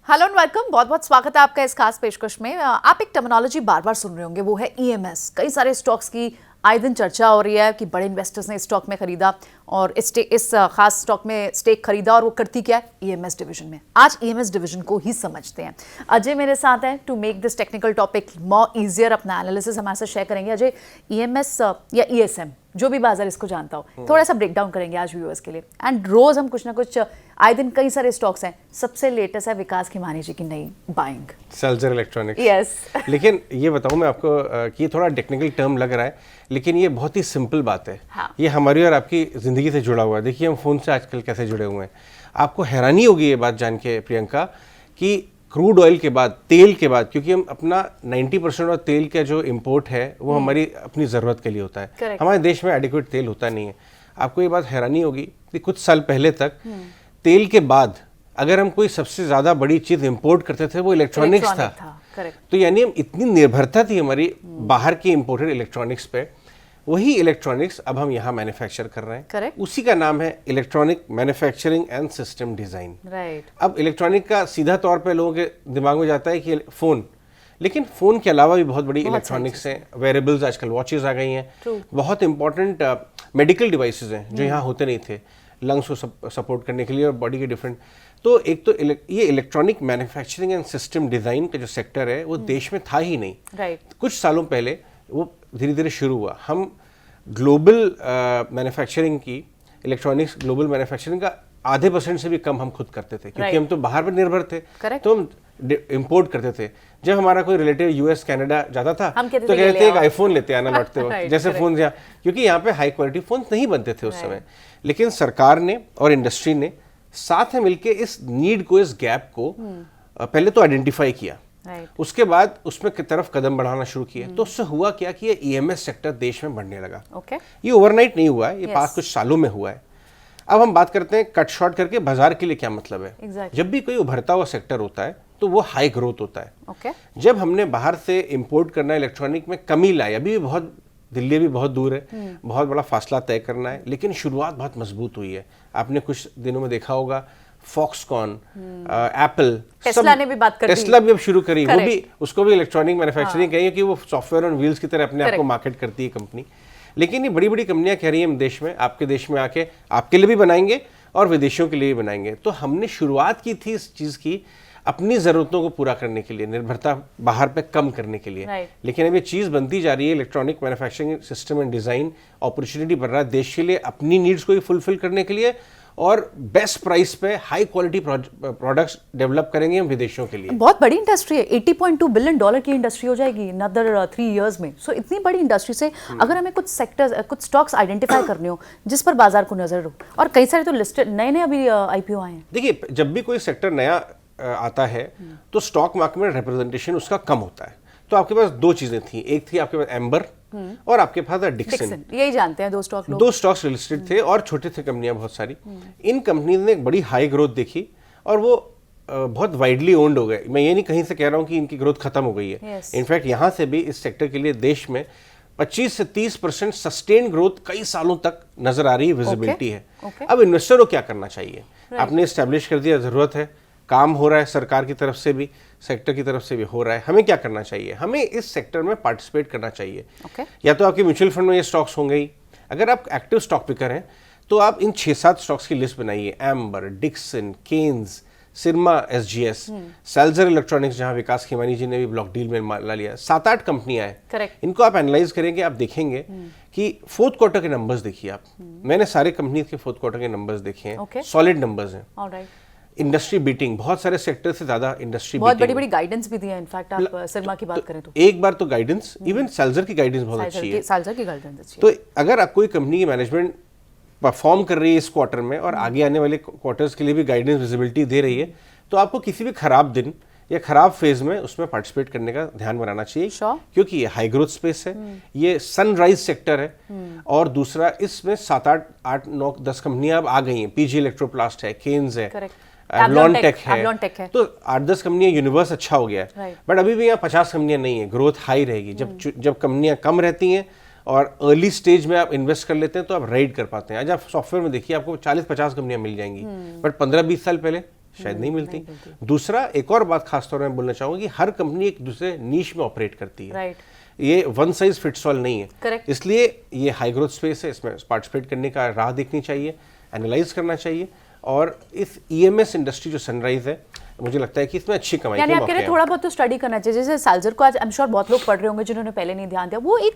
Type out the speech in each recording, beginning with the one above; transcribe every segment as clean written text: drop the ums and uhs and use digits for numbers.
Hello and welcome, बहुत बहुत स्वागत है आपका इस खास पेशकश में। आप एक टर्मिनोलॉजी बार बार सुन रहे होंगे, वो है ईएमएस। कई सारे स्टॉक्स की आए दिन चर्चा हो रही है कि बड़े इन्वेस्टर्स ने इस स्टॉक में खरीदा और इस खास स्टॉक में स्टेक खरीदा, और वो करती क्या है? ईएमएस डिवीजन में। आज ईएमएस डिवीजन को ही समझते हैं। अजय मेरे साथ है to make this technical topic more easier. अपना एनालिसिस हमारे साथ शेयर करेंगे। अजय, ईएमएस या ईएसएम, जो भी बाजार इसको जानता हो, थोड़ा सा ब्रेक डाउन करेंगे आज व्यूअर्स के लिए। एंड रोज हम कुछ ना कुछ, आए दिन कई सारे स्टॉक्स हैं। सबसे लेटेस्ट है विकास खीमानी जी की नई बाइंग, सेल्जर इलेक्ट्रॉनिक्स। यस। लेकिन ये बताऊं मैं आपको कि ये थोड़ा टेक्निकल टर्म लग रहा है, लेकिन ये बहुत ही सिंपल बात है। हाँ। ये हमारी और आपकी जिंदगी से जुड़ा हुआ है। देखिए हम फोन से आजकल कैसे जुड़े हुए हैं। आपको हैरानी होगी ये बात जान के प्रियंका कि क्रूड ऑयल के बाद, तेल के बाद, क्योंकि हम अपना 90% और तेल का जो इंपोर्ट है वो हमारी अपनी ज़रूरत के लिए होता है। Correct. हमारे देश में एडिक्वेट तेल होता नहीं है। आपको ये बात हैरानी होगी कि कुछ साल पहले तक तेल के बाद अगर हम कोई सबसे ज़्यादा बड़ी चीज़ इंपोर्ट करते थे वो इलेक्ट्रॉनिक्स था। तो यानी हम इतनी निर्भरता थी हमारी बाहर की इंपोर्टेड इलेक्ट्रॉनिक्स पे, वही इलेक्ट्रॉनिक्स अब हम यहाँ मैन्युफैक्चर कर रहे हैं। Correct. उसी का नाम है electronic manufacturing and system design. Right. अब इलेक्ट्रॉनिक का सीधा तौर पे लोगों के दिमाग में जाता है कि फ़ोन, लेकिन फ़ोन के अलावा भी बहुत बड़ी इलेक्ट्रॉनिक्स हैं। वेरेबल्स, आजकल वॉचेस आ गई हैं। बहुत इंपॉर्टेंट मेडिकल डिवाइसेस हैं जो यहाँ होते नहीं थे, लंग्स को सपोर्ट करने के लिए और बॉडी के डिफरेंट। तो एक तो ये electronic manufacturing and system design का जो सेक्टर है वो देश में था ही नहीं। राइट। कुछ सालों पहले वो धीरे धीरे शुरू हुआ। हम ग्लोबल मैन्युफैक्चरिंग की, इलेक्ट्रॉनिक्स ग्लोबल मैन्युफैक्चरिंग का आधे % से भी कम हम खुद करते थे, क्योंकि हम तो बाहर पर निर्भर थे। Correct. तो हम इंपोर्ट करते थे। जब हमारा कोई रिलेटिव यूएस कनाडा जाता था हम तो कहते थे एक आईफोन लेते आना लौटते वक्त। Right, जैसे फोन, क्योंकि यहाँ पे हाई क्वालिटी फोन नहीं बनते थे उस समय। लेकिन सरकार ने और इंडस्ट्री ने साथ में मिलकर इस नीड को, इस गैप को पहले तो आइडेंटिफाई किया। उसके बाद उसमें की तरफ कदम बढ़ाना शुरू किया। तो उससे हुआ क्या कि ये ईएमएस सेक्टर देश में बढ़ने लगा। ये ओवरनाइट नहीं हुआ है, ये पास कुछ सालों में हुआ है। अब हम बात करते हैं कट शॉर्ट करके बाजार के लिए क्या मतलब है। जब भी कोई उभरता हुआ सेक्टर होता है तो वो हाई ग्रोथ होता है। जब हमने बाहर से इंपोर्ट करना इलेक्ट्रॉनिक में कमी लाई, अभी भी बहुत, दिल्ली भी बहुत दूर है, बहुत बड़ा फासला तय करना है, लेकिन शुरुआत बहुत मजबूत हुई है। आपने कुछ दिनों में देखा होगा फॉक्सकॉन, एप्पल, टेस्ला ने भी बात कर दी। टेस्ला भी अब शुरू करी, वो भी, उसको भी इलेक्ट्रॉनिक मैन्युफैक्चरिंग कही है कि वो सॉफ्टवेयर ऑन व्हील्स की तरह अपने आप को मार्केट करती है कंपनी। लेकिन ये बड़ी बड़ी कंपनियां कह रही हैं देश में, आपके देश में आके आपके लिए भी बनाएंगे और विदेशियों के लिए भी बनाएंगे। तो हमने शुरुआत की थी इस चीज़ की अपनी ज़रूरतों को पूरा करने के लिए, निर्भरता बाहर पे कम करने के लिए। लेकिन अब ये चीज़ बनती जा रही है, electronic manufacturing system and design opportunity बढ़ रहा है देश के लिए, अपनी नीड्स को भी फुलफिल करने के लिए, और बेस्ट प्राइस पे हाई क्वालिटी प्रोडक्ट्स डेवलप करेंगे हम विदेशों के लिए। बहुत बड़ी इंडस्ट्री है, $80.2 बिलियन की इंडस्ट्री हो जाएगी अनदर 3 इयर्स में। सो इतनी बड़ी इंडस्ट्री से अगर हमें कुछ सेक्टर्स, कुछ स्टॉक्स आइडेंटिफाई करने हो जिस पर बाजार को नजर हो, और कई सारे तो लिस्टेड नए अभी आईपीओ आए हैं। देखिए, जब भी कोई सेक्टर नया आता है तो स्टॉक मार्केट में रिप्रेजेंटेशन उसका कम होता है। तो आपके पास दो चीजें थी, एक थी आपके पास एम्बर और आपके पास डिक्सन। यही जानते हैं, दो स्टॉक्स लिस्टेड थे और छोटे थे कंपनियां बहुत सारी। इन कंपनीज ने एक बड़ी हाई ग्रोथ देखी और वो बहुत वाइडली ओन्ड हो गए। मैं ये नहीं कहीं से कह रहा हूं कि इनकी ग्रोथ खत्म हो गई है। इनफैक्ट यहां से भी इस सेक्टर के लिए देश में 25 से 30% सस्टेन ग्रोथ कई सालों तक नजर आ रही है, विजिबिलिटी है। अब इन्वेस्टर को क्या करना चाहिए? आपने एस्टेब्लिश कर दिया, जरूरत है, काम हो रहा है, सरकार की तरफ से भी, सेक्टर की तरफ से भी हो रहा है। हमें क्या करना चाहिए? हमें इस सेक्टर में पार्टिसिपेट करना चाहिए। या तो आपके म्यूचुअल फंड में ये स्टॉक्स होंगे ही, अगर आप एक्टिव स्टॉक पिकर हैं तो आप इन 6-7 स्टॉक्स की लिस्ट बनाइए। Amber, Dixon, Kaynes, Syrma SGS, Salzer electronics, जहां विकास खीमानी जी ने भी ब्लॉक डील में माला लिया। 7-8 कंपनियां हैं। इनको आप एनालाइज करेंगे, आप देखेंगे कि फोर्थ क्वार्टर के नंबर्स देखिए आप। मैंने सारे कंपनी के फोर्थ क्वार्टर के नंबर्स देखे हैं, सॉलिड नंबर्स हैं। इंडस्ट्री बीटिंग, बहुत सारे सेक्टर से ज्यादा इंडस्ट्री बहुत बड़ी बड़ी गाइडेंस भी दी है। इनफैक्ट आप सिरमा की बात करें तो एक बार तो गाइडेंस, इवन सेल्जर की गाइडेंस बहुत अच्छी है। सेल्जर की गाइडेंस अच्छी है। तो अगर आप कोई कंपनी की मैनेजमेंट परफॉर्म कर रही है इस क्वार्टर में और आगे आने वाले क्वार्टर्स के लिए भी गाइडेंस, विजिबिलिटी दे रही है, तो आपको किसी भी खराब दिन या खराब फेज में उसमें पार्टिसिपेट करने का ध्यान बनाना चाहिए। क्योंकि ये हाई ग्रोथ स्पेस है, ये सनराइज सेक्टर है। और दूसरा, इसमें 7-8, 9, 10 कंपनियां अब आ गई हैं। पीजी इलेक्ट्रोप्लास्ट है, केन्स है, एवलॉन टेक है। तो 8-10 कंपनियां, यूनिवर्स अच्छा हो गया है। बट अभी भी यहाँ 50 कंपनियां नहीं है। ग्रोथ हाई रहेगी जब कंपनियां कम रहती हैं और अर्ली स्टेज में आप इन्वेस्ट कर लेते हैं तो आप राइड कर पाते हैं। आज आप सॉफ्टवेयर में देखिए, आपको 40-50 कंपनियां मिल जाएंगी, बट 15-20 साल पहले शायद नहीं मिलती। दूसरा, एक और बात खास तौर पर मैं बोलना चाहूंगा कि हर कंपनी एक दूसरे नीश में ऑपरेट करती है। राइट। ये वन साइज फिट्स ऑल नहीं है। Correct. इसलिए ये हाई ग्रोथ स्पेस है, इसमें पार्टिसिपेट करने का राह देखनी चाहिए, एनालाइज करना चाहिए। और इस ईएमएस इंडस्ट्री जो सनराइज है, मुझे लगता है कि इसमें अच्छी कमाई यानी के आप कह रहे मौके हैं हैं। थोड़ा बहुत तो स्टडी करना चाहिए। जैसे साल्जर को आज आई एम श्योर बहुत लोग पढ़ रहे होंगे जिन्होंने पहले नहीं ध्यान दिया, वो एक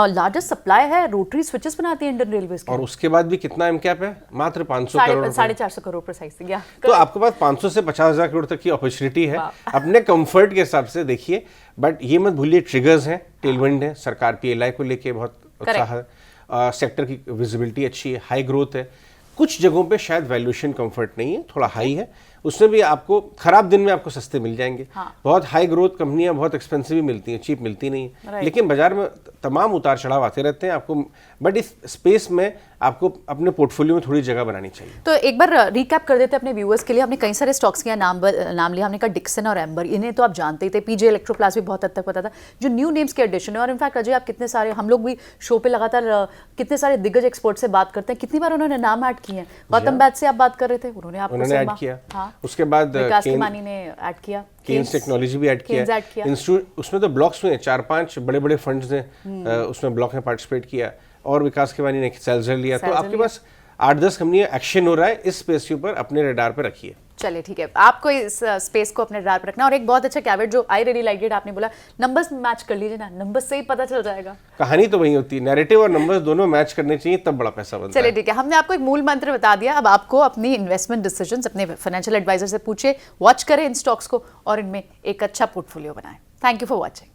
लार्जेस्ट सप्लाई है, रोटरी स्विचेस बनाती है इंडियन रेलवेज की। और उसके बाद भी कितना एमकैप है, मात्र 500 करोड़ रुपए। 450 करोड़ प्रिसाइसली। या तो आपके पास 500 से 50,000 करोड़ तक की अपॉर्चुनिटी है अपने कंफर्ट के हिसाब से देखिए। बट ये मत भूलिए, ट्रिगर्स हैं, टेलविंड है, सरकार पीएलआई को लेके बहुत उत्साह है, सेक्टर की विजिबिलिटी अच्छी है, हाई ग्रोथ है। कुछ जगहों पे शायद वैल्यूएशन कंफर्ट नहीं है, थोड़ा हाई है, उसमें भी आपको खराब दिन में आपको सस्ते मिल जाएंगे। बहुत हाई ग्रोथ कंपनियां बहुत एक्सपेंसिव भी मिलती हैं, चीप मिलती नहीं है। लेकिन बाजार में तमाम उतार चढ़ाव आते रहते हैं आपको, बट इस स्पेस में आपको अपने पोर्टफोलियो में थोड़ी जगह बनानी चाहिए। तो एक बार रिकैप कर देते हैं अपने व्यूअर्स के लिए। हमने कई सारे स्टॉक्स के नाम लिया, हमने कहा डिक्सन और एम्बर, इन्हें तो आप जानते ही थे। पीजे इलेक्ट्रोप्लास्ट भी बहुत हद तक पता था। जो न्यू नेम्स के एडिशन है, और इनफैक्ट अजय आप कितने सारे, हम लोग भी शो पे लगातार कितने सारे दिग्गज एक्सपर्ट से बात करते हैं, कितनी बार उन्होंने नाम ऐड किए हैं। गौतम बैच से आप बात कर रहे थे, उन्होंने ऐड किया। उसके बाद विकास किमानी ने ऐड किया, केन्स टेक्नोलॉजी भी ऐड किया, इंस्टीट्यूट, उसमें तो ब्लॉक्स में 4-5 बड़े बड़े फंड्स ने उसमें ब्लॉक में पार्टिसिपेट किया, और विकास किमानी ने सेल्जर लिया। तो आपके पास 8-10 कंपनियां एक्शन हो रहा है इस स्पेस के ऊपर, अपने रडार पर रखिए। चलिए ठीक है, आपको इस स्पेस को अपने रडार पर रखना। और एक बहुत अच्छा कैवेट जो आई रियली लाइक इट, आपने बोला नंबर्स मैच कर लीजिए ना, नंबर्स से ही पता चल जाएगा। कहानी तो वही होती है, नैरेटिव और नंबर्स दोनों मैच करने चाहिए, तब बड़ा पैसा बनता है। चलिए ठीक है, हमने आपको एक मूल मंत्र बता दिया। अब आपको अपनी इन्वेस्टमेंट डिसीजंस अपने फाइनेंशियल एडवाइजर से पूछे, वॉच करें इन स्टॉक्स को और इनमें एक अच्छा पोर्टफोलियो बनाएं। Thank you for watching.